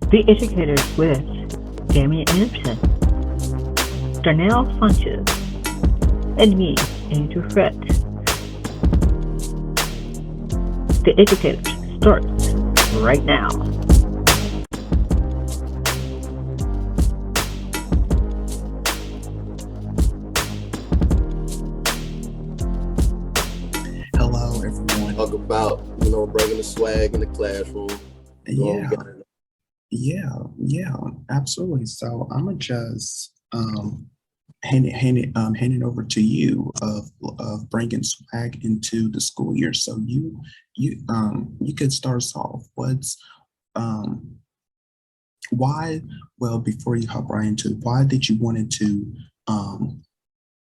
The Educators with Damian Anderson, Darnell Funches, and me, Andrew Fred. The Educators starts right now. Hello, everyone. Talk about, bringing the swag in the classroom. Yeah, yeah, absolutely. So I'm gonna just hand it over to you of bringing swag into the school year. So you could start us off. What's um why? Well, before you hop right into why did you wanted to um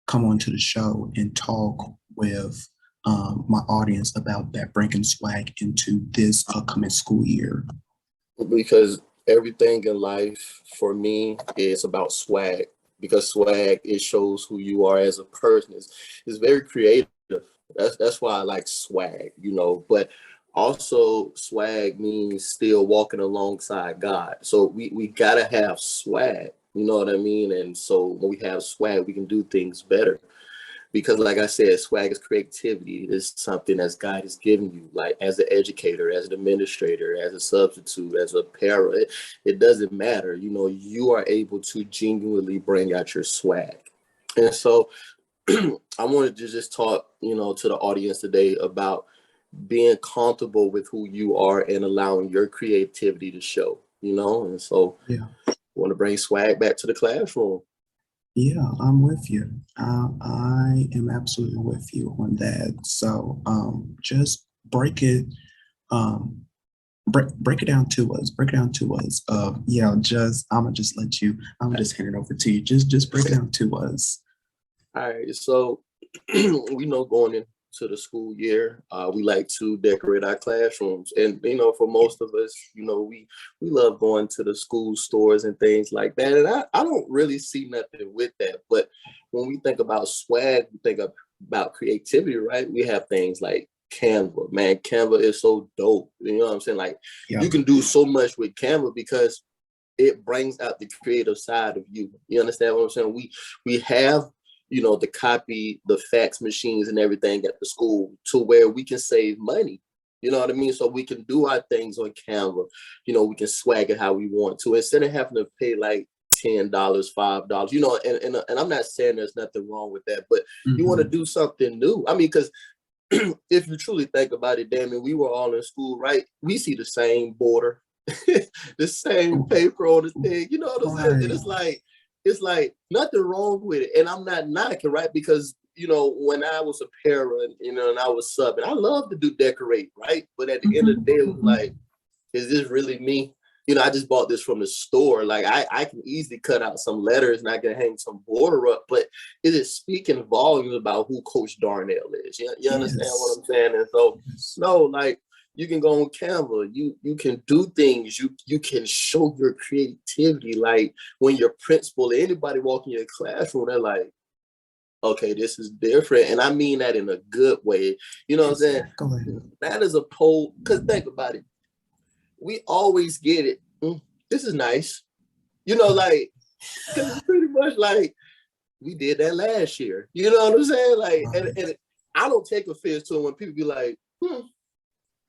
come onto the show and talk with my audience about that bringing swag into this upcoming school year? Because everything in life for me is about swag. Because swag, it shows who you are as a person. It's very creative. That's why I like swag. But also swag means still walking alongside God. So we gotta have swag. You know what I mean? And so when we have swag, we can do things better. Because like I said, swag is creativity. It is something that God has given you, like as an educator, as an administrator, as a substitute, as a para. It doesn't matter. You are able to genuinely bring out your swag. And so I wanted to just talk, to the audience today about being comfortable with who you are and allowing your creativity to show. And so Yeah. I want to bring swag back to the classroom. Yeah, I'm with you. I am absolutely with you on that. So, just um, break it down to us. Break it down to us. Yeah, just I'm gonna just let you. I'm gonna just hand it over to you. Just break it down to us. All right, so we know going into the school year, we like to decorate our classrooms, and for most of us, we love going to the school stores and things like that. And I don't really see nothing with that, but when we think about swag, we think about creativity, right? We have things like Canva. Man, Canva is so dope. You know what I'm saying? Like Yeah. you can do so much with Canva because it brings out the creative side of you. You understand what I'm saying? We have the copy, the fax machines and everything at the school to where we can save money. You know what I mean? So we can do our things on Canva. We can swag it how we want to instead of having to pay like $10, $5. And I'm not saying there's nothing wrong with that, but you want to do something new. I mean, because if you truly think about it, damn it, we were all in school, right? We see the same border, the same paper on the thing. You know what I'm saying? And it's like nothing wrong with it. And I'm not knocking, right? Because when I was a parent, and I was subbing, I love to do decorate, right? But at the end of the day, it was like, is this really me? I just bought this from the store. Like I can easily cut out some letters and I can hang some border up, but it is speaking volumes about who Coach Darnell is. You understand what I'm saying? And so, no, like you can go on Canva, you can do things, you can show your creativity. Like when your principal or anybody walk in your classroom, they're like, okay, this is different. And I mean that in a good way. You know what I'm saying? That is a poll, because think about it. We always get it. This is nice. Like, because it's pretty much like we did that last year. You know what I'm saying? Like, and I don't take offense to it when people be like,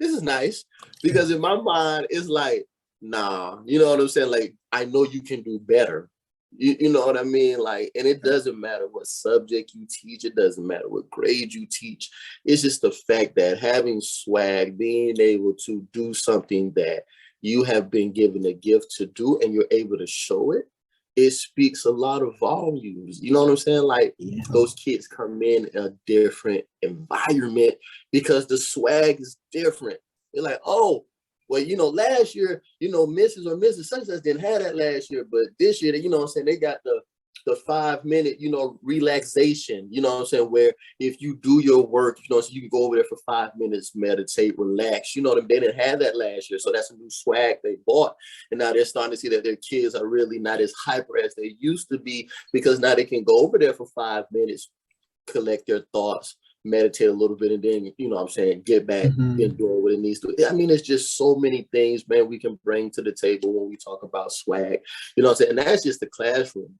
this is nice. Because in my mind, it's like, nah, you know what I'm saying? Like, I know you can do better. You know what I mean? Like, and it doesn't matter what subject you teach. It doesn't matter what grade you teach. It's just the fact that having swag, being able to do something that you have been given a gift to do and you're able to show it, it speaks a lot of volumes. You know what I'm saying? Like those kids come in a different environment because the swag is different. They're like, oh, well, last year, Mrs. or Mrs. such didn't have that last year, but this year, what I'm saying, they got the 5 minute, relaxation, what I'm saying, where if you do your work, so you can go over there for 5 minutes, meditate, relax, they didn't have that last year. So that's a new swag they bought. And now they're starting to see that their kids are really not as hyper as they used to be, because now they can go over there for 5 minutes, collect their thoughts, meditate a little bit, and then, you know what I'm saying, get back Mhm. and doing what it needs to. I mean, it's just so many things, man, we can bring to the table when we talk about swag. You know what I'm saying? And that's just the classroom.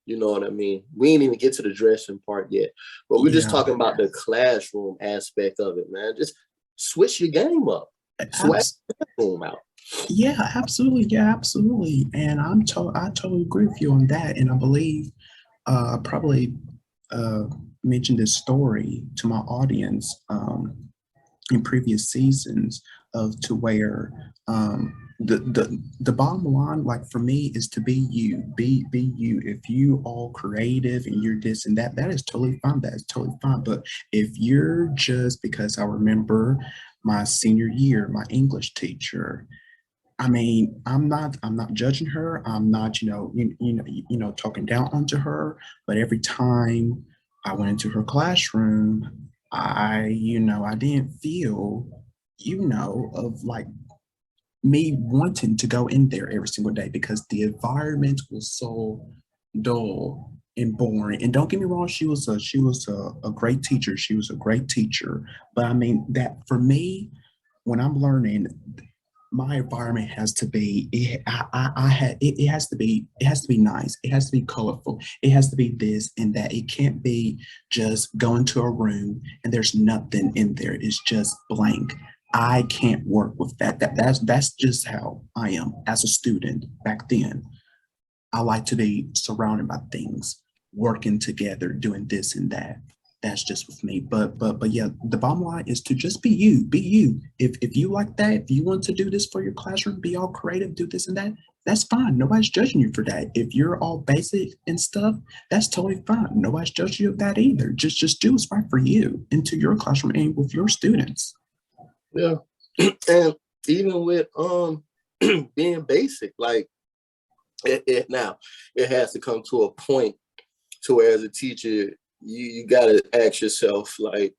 You know what I mean? We ain't even get to the dressing part yet, but we're just Yeah. talking about the classroom aspect of it, man. Just switch your game up, swag Abs- the classroom out. yeah, absolutely. Yeah, absolutely. And I totally agree with you on that. And I believe I probably uh, mentioned this story to my audience in previous seasons of to where the bottom line, like for me, is to be you, be you. If you all creative and you're this and that, that is totally fine. That is totally fine. But if you're just, because I remember my senior year, my English teacher, I mean, I'm not judging her. I'm not, talking down onto her. But every time I went into her classroom, I didn't feel, of like me wanting to go in there every single day because the environment was so dull and boring. And don't get me wrong, she was a great teacher. She was a great teacher. But I mean that for me, when I'm learning, my environment has to be it has to be nice, it has to be colorful, it has to be this and that. It can't be just go into a room and there's nothing in there, it's just blank. I can't work with that's just how I am as a student back then. I like to be surrounded by things, working together, doing this and that. That's just with me. But yeah, the bottom line is to just be you. Be you. If you like that, if you want to do this for your classroom, be all creative, do this and that, that's fine. Nobody's judging you for that. If you're all basic and stuff, that's totally fine. Nobody's judging you of that either. Just do what's right for you into your classroom and with your students. Yeah. And even with being basic, like now it has to come to a point to where as a teacher, you gotta ask yourself, like,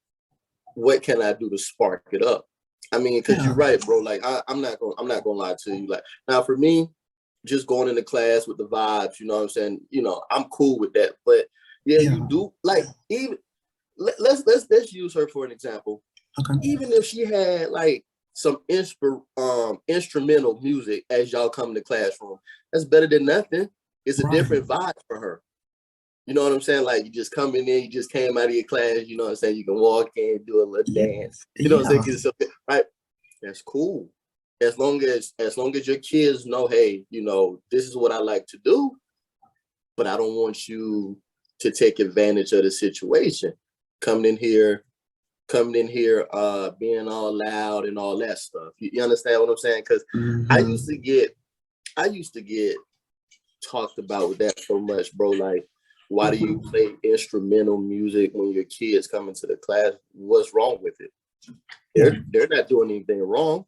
what can I do to spark it up? I mean, because you're right, bro. Like I'm not gonna lie to you. Like now for me, just going into class with the vibes, you know what I'm saying? You know, I'm cool with that. But yeah, you do like even let's use her for an example. Okay. Even if she had like some instrumental music as y'all come to classroom, that's better than nothing. It's a different vibe for her. You know what I'm saying? Like you just come in there, you just came out of your class, you know what I'm saying? You can walk in, do a little dance. You know what I'm saying? Right? That's cool. As long as your kids know, hey, you know, this is what I like to do, but I don't want you to take advantage of the situation. Coming in here, being all loud and all that stuff. You understand what I'm saying? Because I used to get talked about with that so much, bro. Like, why do you play instrumental music when your kids come into the class? What's wrong with it? They're not doing anything wrong.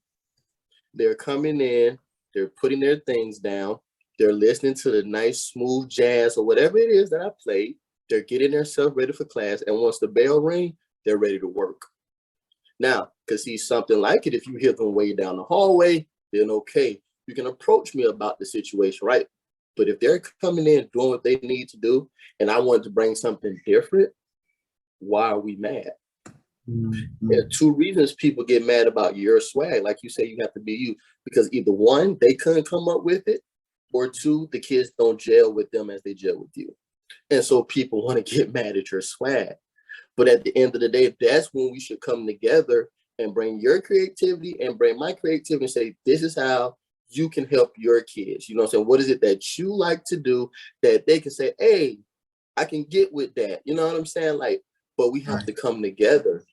They're coming in, they're putting their things down, they're listening to the nice smooth jazz or whatever it is that I played. They're getting themselves ready for class, and once the bell rings, they're ready to work. Now, because see something like it, if you hear them way down the hallway, then okay, you can approach me about the situation, right? But if they're coming in doing what they need to do, and I want to bring something different, why are we mad? There are two reasons people get mad about your swag. Like you say, you have to be you, because either one, they couldn't come up with it, or two, the kids don't gel with them as they gel with you. And so people want to get mad at your swag. But at the end of the day, that's when we should come together and bring your creativity and bring my creativity and say, this is how you can help your kids. You know what I'm saying? What is it that you like to do that they can say, hey, I can get with that. You know what I'm saying? Like, but we have to come together.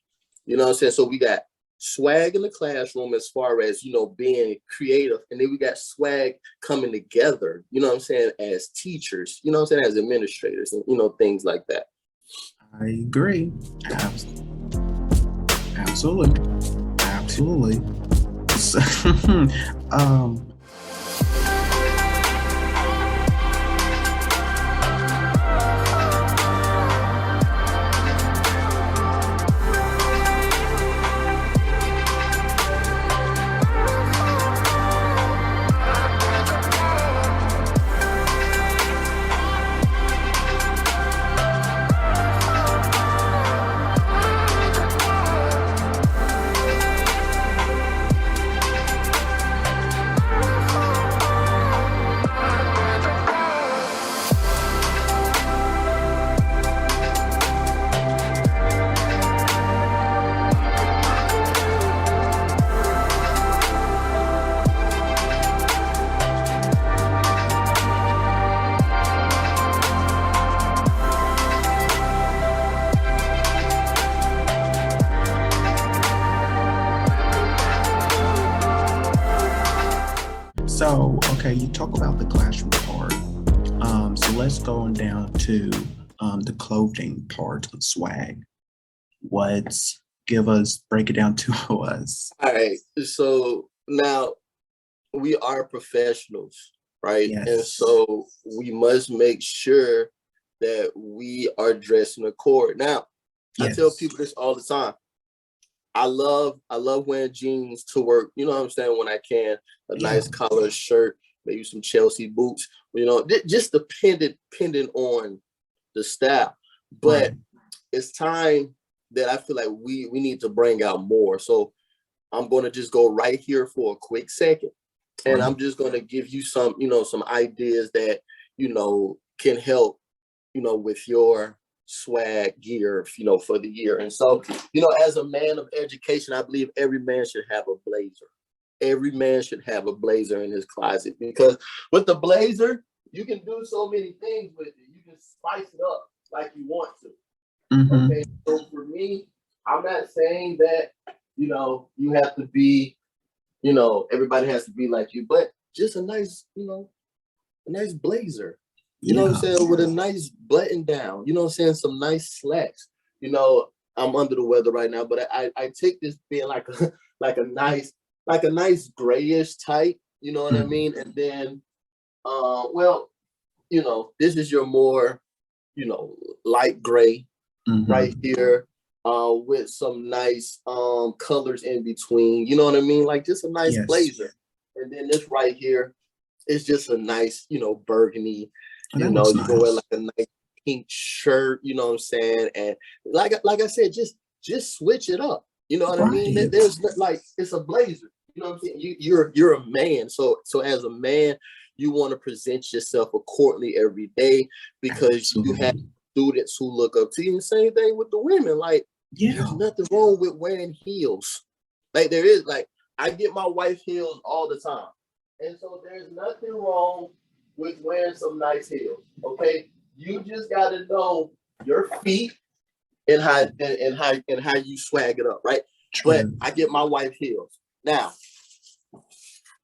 You know what I'm saying? So we got swag in the classroom as far as, you know, being creative. And then we got swag coming together, you know what I'm saying, as teachers, you know what I'm saying, as administrators, and, you know, things like that. I agree. Absolutely. Absolutely. So, Okay, you talk about the classroom part. So let's go on down to the clothing part of swag. What's break it down to us. All right. So now we are professionals, right? And Yes. so we must make sure that we are dressed in accord. Now, I tell Yes. people this all the time. I love wearing jeans to work. You know what I'm saying? When I can, a Yeah. nice collared shirt, maybe some Chelsea boots. You know, just depending on the style. But Right. it's time that I feel like we need to bring out more. So I'm going to just go right here for a quick second, and Right. I'm just going to give you some, some ideas that, can help, with your swag gear, for the year. And so, as a man of education, I believe every man should have a blazer. Every man should have a blazer in his closet, because with the blazer, you can do so many things with it. You can spice it up like you want to. Mm-hmm. Okay, so for me, I'm not saying that, you have to be, everybody has to be like you, but just a nice, a nice blazer, you know what I'm Yeah. saying, with a nice button down, you know what I'm saying, some nice slacks. I'm under the weather right now, but I take this being like a like a nice grayish type, you know what I mean? And then well, this is your more, light gray right here, with some nice colors in between, you know what I mean? Like just a nice Yes. blazer. And then this right here is just a nice, burgundy, That looks you can wear nice. like a nice pink shirt, you know what I'm saying? And like I said, just switch it up. You know what I mean? Right. There's like, it's a blazer. You know what I'm saying? You're a man. So as a man, you want to present yourself accordingly every day, because you have Absolutely. students who look up to you. And same thing with the women. Like, Yeah. there's nothing wrong with wearing heels. Like there is, like I get my wife heels all the time. And so there's nothing wrong with wearing some nice heels. Okay. You just gotta know your feet and how you swag it up, right? But True. I get my wife heels. Now,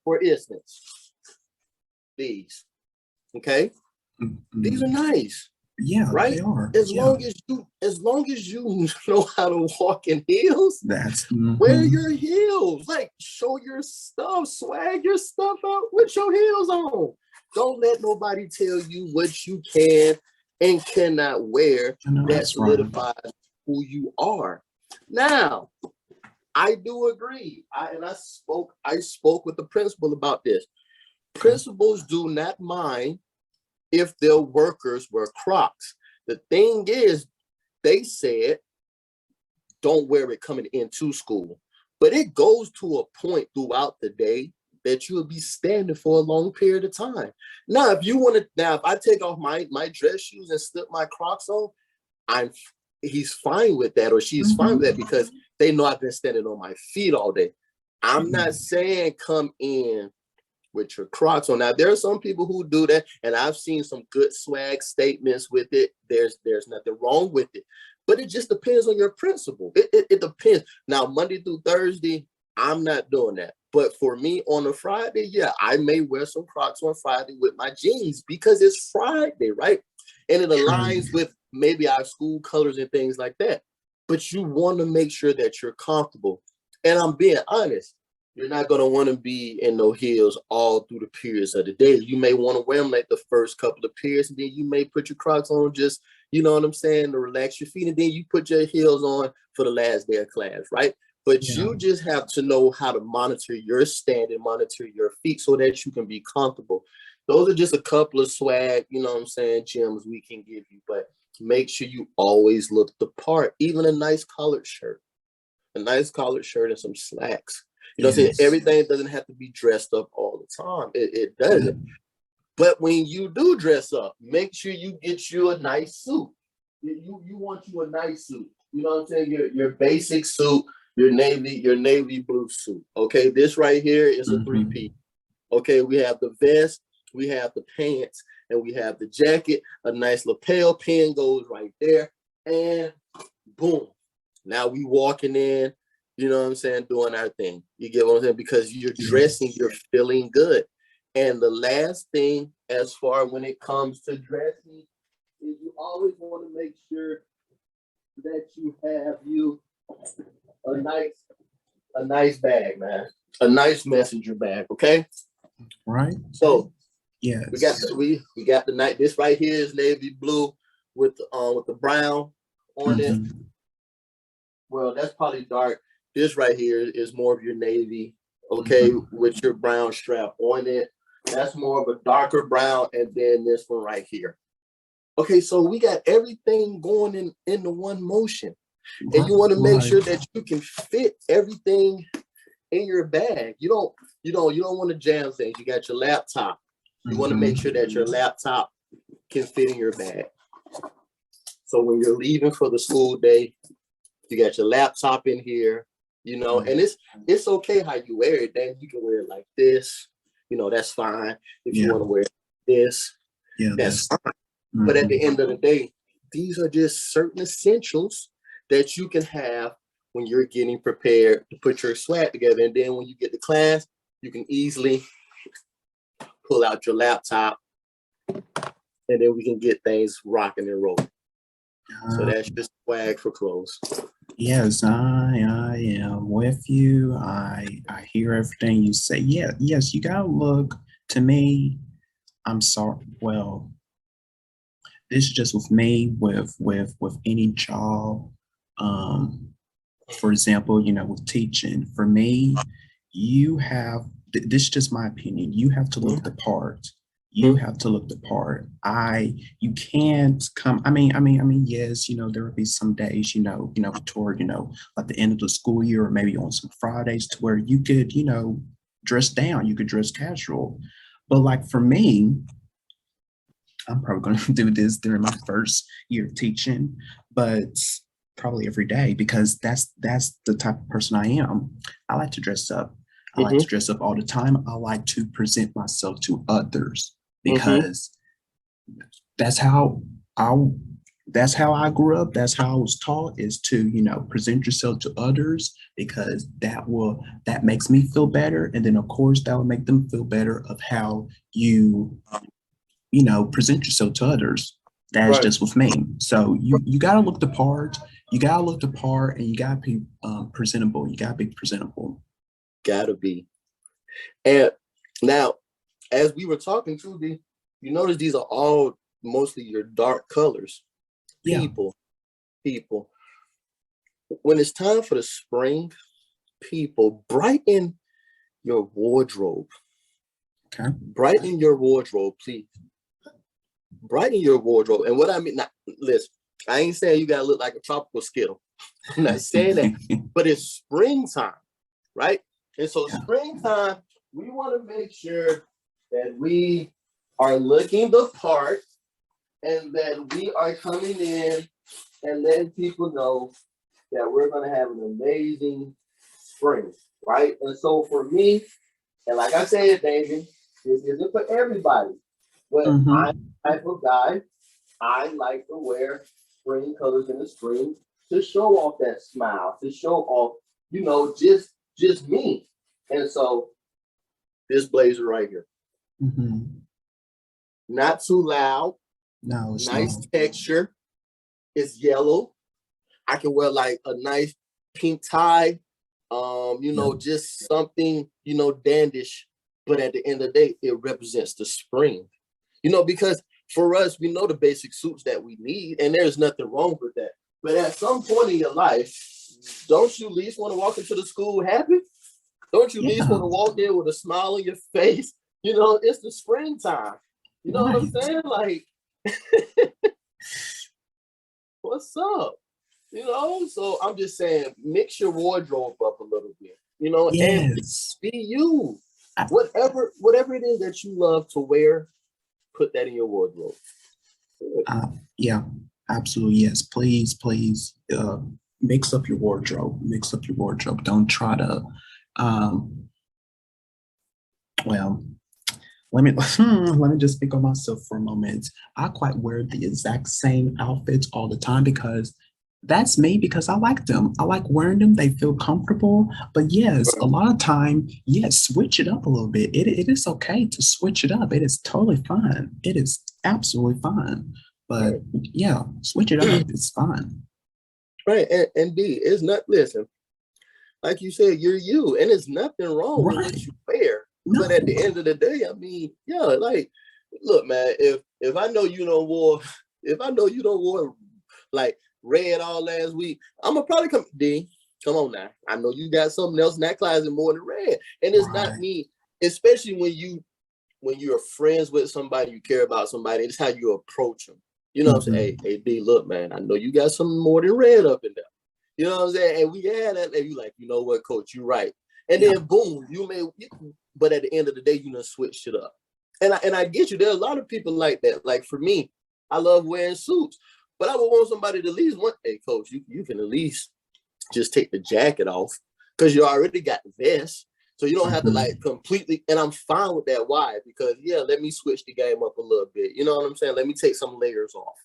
for instance, these. Okay. These are nice. Yeah, Right? they are. As Yeah. long as you know how to walk in heels, That's wear your heels. Like, show your stuff, swag your stuff out with your heels on. Don't let nobody tell you what you can and cannot wear. I know That that's right. solidifies who you are. Now, I do agree. I spoke with the principal about this. Principals do not mind if their workers wear Crocs. The thing is, they said, don't wear it coming into school. But it goes to a point throughout the day that you'll be standing for a long period of time. Now, if I take off my dress shoes and slip my Crocs on, he's fine with that, or she's fine with that, because they know I've been standing on my feet all day. I'm not saying come in with your Crocs on. Now, there are some people who do that, and I've seen some good swag statements with it. There's nothing wrong with it, but it just depends on your principle. It depends. Now, Monday through Thursday, I'm not doing that. But for me on a Friday, yeah, I may wear some Crocs on Friday with my jeans because it's Friday, right? And it aligns with maybe our school colors and things like that. But you want to make sure that you're comfortable. And I'm being honest. You're not going to want to be in no heels all through the periods of the day. You may want to wear them like the first couple of periods, and then you may put your Crocs on just, you know what I'm saying, to relax your feet, and then you put your heels on for the last day of class, right? But you just have to know how to monitor your stand and monitor your feet so that you can be comfortable. Those are just a couple of swag, you know what I'm saying, gems we can give you, but make sure you always look the part. Even a nice collared shirt and some slacks. You know what I'm saying? Everything doesn't have to be dressed up all the time. It doesn't. But when you do dress up, make sure you get you a nice suit. You want you a nice suit. You know what I'm saying? Your basic suit, your navy blue suit. Okay, this right here is a three-piece. Okay, we have the vest, we have the pants, and we have the jacket. A nice lapel pin goes right there, and boom. Now we walking in, you know what I'm saying, doing our thing. You get what I'm saying? Because you're dressing, you're feeling good. And the last thing, as far when it comes to dressing, is you always want to make sure that you have you a nice bag, man. A nice messenger bag, okay? Right. So Yes. we got the night. This right here is navy blue with the brown on it. Well, that's probably dark. This right here is more of your navy, okay, with your brown strap on it. That's more of a darker brown, and then this one right here. Okay, so we got everything going in the one motion. And you want to make sure that you can fit everything in your bag. You don't want to jam things. You got your laptop. You want to make sure that your laptop can fit in your bag. So when you're leaving for the school day, you got your laptop in here, and it's okay how you wear it. Then you can wear it like this, that's fine. If you want to wear this, that's fine. But at the end of the day, these are just certain essentials that you can have when you're getting prepared to put your swag together. And then when you get to class, you can easily pull out your laptop, and then we can get things rocking and rolling. So that's just swag for clothes. Yes, I am with you. I hear everything you say. Yes, you gotta look. To me, I'm sorry. Well, this is just with me, with any job. For example, with teaching. For me, you have. This is just my opinion. You have to look the part. You have to look the part. You can't come. I mean, yes, there will be some days, toward, like the end of the school year, or maybe on some Fridays, to where you could, dress down, you could dress casual. But like for me, I'm probably going to do this during my first year of teaching, but probably every day, because that's the type of person I am. I like to dress up. I like to dress up all the time. I like to present myself to others, because that's how I grew up. That's how I was taught, is to, present yourself to others, because that makes me feel better. And then of course that will make them feel better of how you, present yourself to others. That's just with me. So you gotta look the part. You gotta look the part, and you gotta be presentable. You gotta be presentable. Gotta be. And now, as we were talking to you notice these are all mostly your dark colors. People. When it's time for the spring, people, brighten your wardrobe. Okay. Brighten your wardrobe, please. Brighten your wardrobe. And what I mean, now, listen, I ain't saying you gotta look like a tropical Skittle. I'm not saying that, but it's springtime, right? And so springtime, we want to make sure that we are looking the part, and that we are coming in and letting people know that we're going to have an amazing spring, right? And so for me, and like I said, David, this isn't for everybody, but I'm the type of guy, I like to wear spring colors in the spring to show off that smile, to show off, just me. And so this blazer right here, not too loud. No, it's nice not. texture. It's yellow. I can wear like a nice pink tie. Just something, dandish. But at the end of the day, it represents the spring. Because for us, we know the basic suits that we need, and there's nothing wrong with that. But at some point in your life, don't you at least want to walk into the school happy? Don't you at least want to walk in with a smile on your face? It's the springtime. You know what I'm saying? Like, what's up? So I'm just saying, mix your wardrobe up a little bit, and be you. Whatever it is that you love to wear, put that in your wardrobe. Yeah, absolutely. Yes. Please, mix up your wardrobe. Mix up your wardrobe. Don't try to, let me just speak on myself for a moment. I quite wear the exact same outfits all the time, because That's me because I like them. I like wearing them. They feel comfortable. But yes, a Right. lot of time, yes, switch it up a little bit. It is okay to switch it up. It is totally fine. It is absolutely fine. But Right. yeah, switch it up. It's fine. Right. And D, it's not, listen, like you said, you're you, and there's nothing wrong with what Right. you wear. But at No. the end of the day, I mean, yeah, like, look, man, if I know you don't wore, if I know you don't wore like red all last week, I'm gonna probably come. D, come on now. I know you got something else in that closet more than red, and it's not Right. me. Especially when you're friends with somebody, you care about somebody. It's how you approach them. You know what I'm saying? Mhm. Hey, D, look, man, I know you got something more than red up in there. You know what I'm saying? And we had that, and you like, you know what, coach, you're right. And Yeah. then boom, but at the end of the day, you done switched it up. And I get you. There are a lot of people like that. Like for me, I love wearing suits, but I would want somebody to at least want, hey, coach, you can at least just take the jacket off because you already got the vest. So you don't have to like Mhm. completely, and I'm fine with that. Why? Because yeah, let me switch the game up a little bit. You know what I'm saying? Let me take some layers off.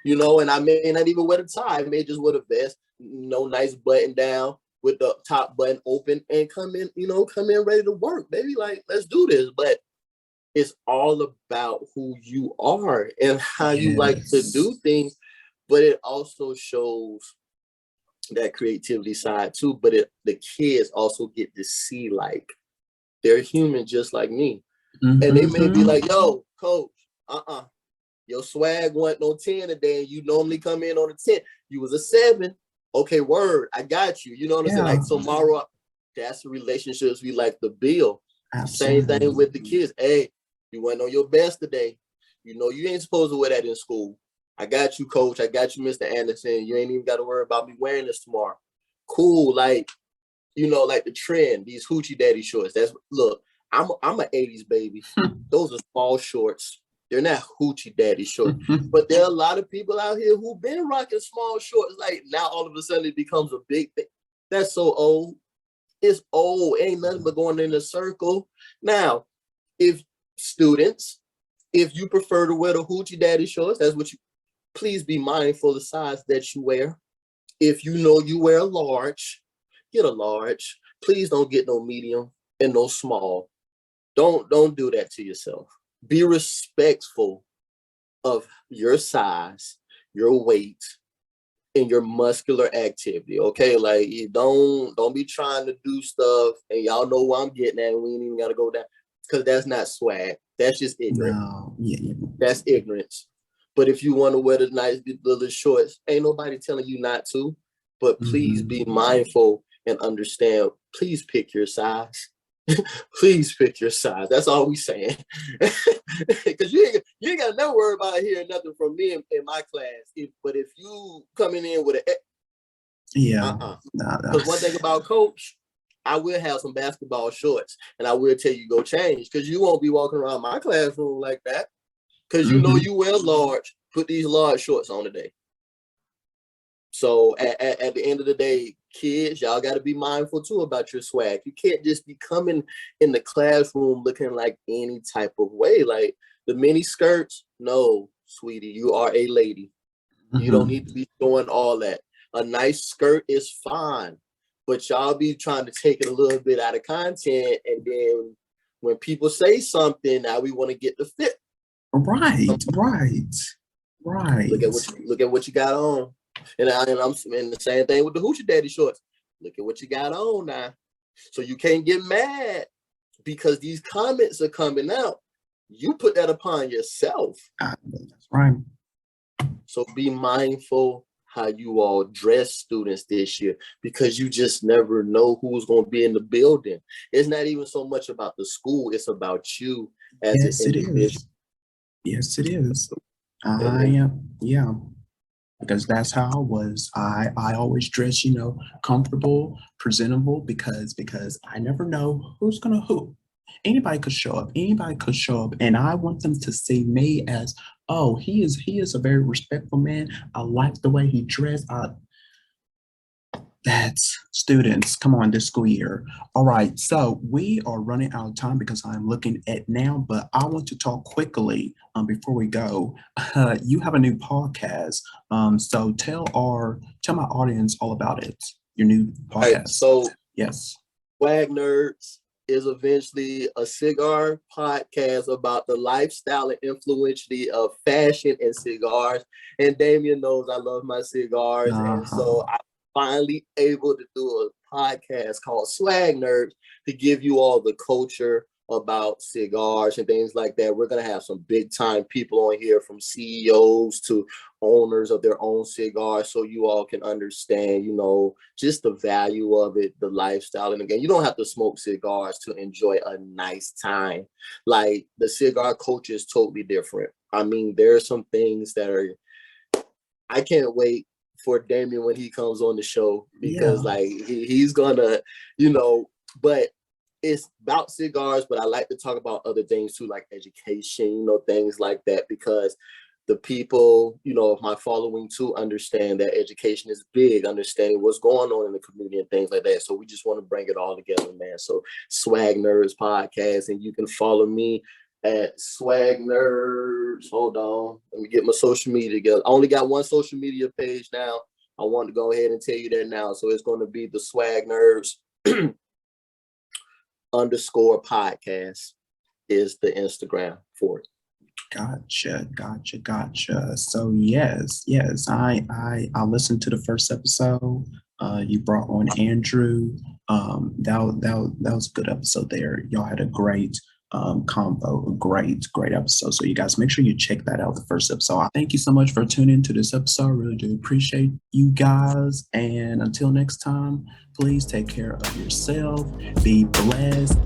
And I may not even wear the tie. I may just wear the vest, nice button down with the top button open and come in ready to work, baby. Like, let's do this. But it's all about who you are and how you like to do Yes. things. But it also shows that creativity side too. But the kids also get to see like they're human just like me. And they may be Mhm. like, yo, coach, your swag wasn't no 10 today, and you normally come in on a 10. You was a 7. Okay, word, I got you. You know what I'm saying? Yeah, Like tomorrow, that's the relationships we like to build. Same thing absolutely. with the kids. Hey, you went on your best today. You know you ain't supposed to wear that in school. I got you, coach. I got you, Mr. Anderson. You ain't even got to worry about me wearing this tomorrow. Cool, like like the trend, these hoochie daddy shorts. That's look, I'm an 80s baby. Those are small shorts. They're not hoochie daddy shorts. But there are a lot of people out here who've been rocking small shorts. Like now all of a sudden it becomes a big thing. That's so old. It's old. Ain't nothing but going in a circle. Now, if students, if you prefer to wear the hoochie daddy shorts, that's what you please be mindful of the size that you wear. If you know you wear a large, get a large. Please don't get no medium and no small. Don't do that to yourself. Be respectful of your size, your weight, and your muscular activity. Okay, like you don't be trying to do stuff, and y'all know where I'm getting at. We ain't even gotta go down because that's not swag. That's just ignorant. No. Yeah, yeah. That's ignorance. But if you want to wear the nice little shorts, ain't nobody telling you not to. But please be Mhm. mindful and understand. Please pick your size. Please pick your size. That's all we saying. Because you ain't got to never worry about hearing nothing from me in my class. But if you coming in with a Yeah. uh-uh. No, no. Because one thing about coach, I will have some basketball shorts and I will tell you go change because you won't be walking around my classroom like that. Because you know Mhm. you wear large, put these large shorts on today. So at the end of the day, kids, y'all got to be mindful too about your swag. You can't just be coming in the classroom looking like any type of way. Like the mini skirts, no, sweetie, you are a lady. You don't need Mhm. to be showing all that. A nice skirt is fine, but y'all be trying to take it a little bit out of content, and then when people say something, now we want to get the fit. Right, right, Look at right. what you got on, and the same thing with the hoochie daddy shorts. Look at what you got on now, so you can't get mad because these comments are coming out. You put that upon yourself. That's right. So be mindful how you all dress students this year because you just never know who's going to be in the building. It's not even so much about the school; it's about you as an Yes, it individual. is. Yes, it is. I And am. Yeah, because that's how I was. I always dress, comfortable, presentable, because I never know who's gonna who. Anybody could show up. Anybody could show up, and I want them to see me as, oh, he is a very respectful man. I like the way he dressed. That's students. Come on, this school year. All right. So we are running out of time because I'm looking at now, but I want to talk quickly before we go. You have a new podcast. So tell my audience all about it. Your new All right, podcast. so Yes. Swag Nerds is eventually a cigar podcast about the lifestyle and influentiality of fashion and cigars. And Damien knows I love my cigars. And so I'm finally able to do a podcast called Swag Nerds to give you all the culture about cigars and things like that. We're going to have some big time people on here, from CEOs to owners of their own cigars, so you all can understand, just the value of it, the lifestyle. And again, you don't have to smoke cigars to enjoy a nice time. Like, the cigar culture is totally different. I mean, there are some things that are, I can't wait for Damien when he comes on the show, because he's gonna, but it's about cigars, but I like to talk about other things too, like education, things like that, because the people, of my following too understand that education is big, understanding what's going on in the community and things like that. So we just want to bring it all together, man. So Swag Nerds podcast, and you can follow me at Swag Nerds. Hold on, let me get my social media together. I only got one social media page now. I want to go ahead and tell you that now. So it's going to be the Swag Nerds _podcast is the Instagram for it. Gotcha. So yes, I listened to the first episode. You brought on Andrew. That was a good episode there. Y'all had a great combo, a great episode. So you guys make sure you check that out, the first episode. Thank you so much for tuning into this episode. I really do appreciate you guys. And until next time, please take care of yourself. Be blessed.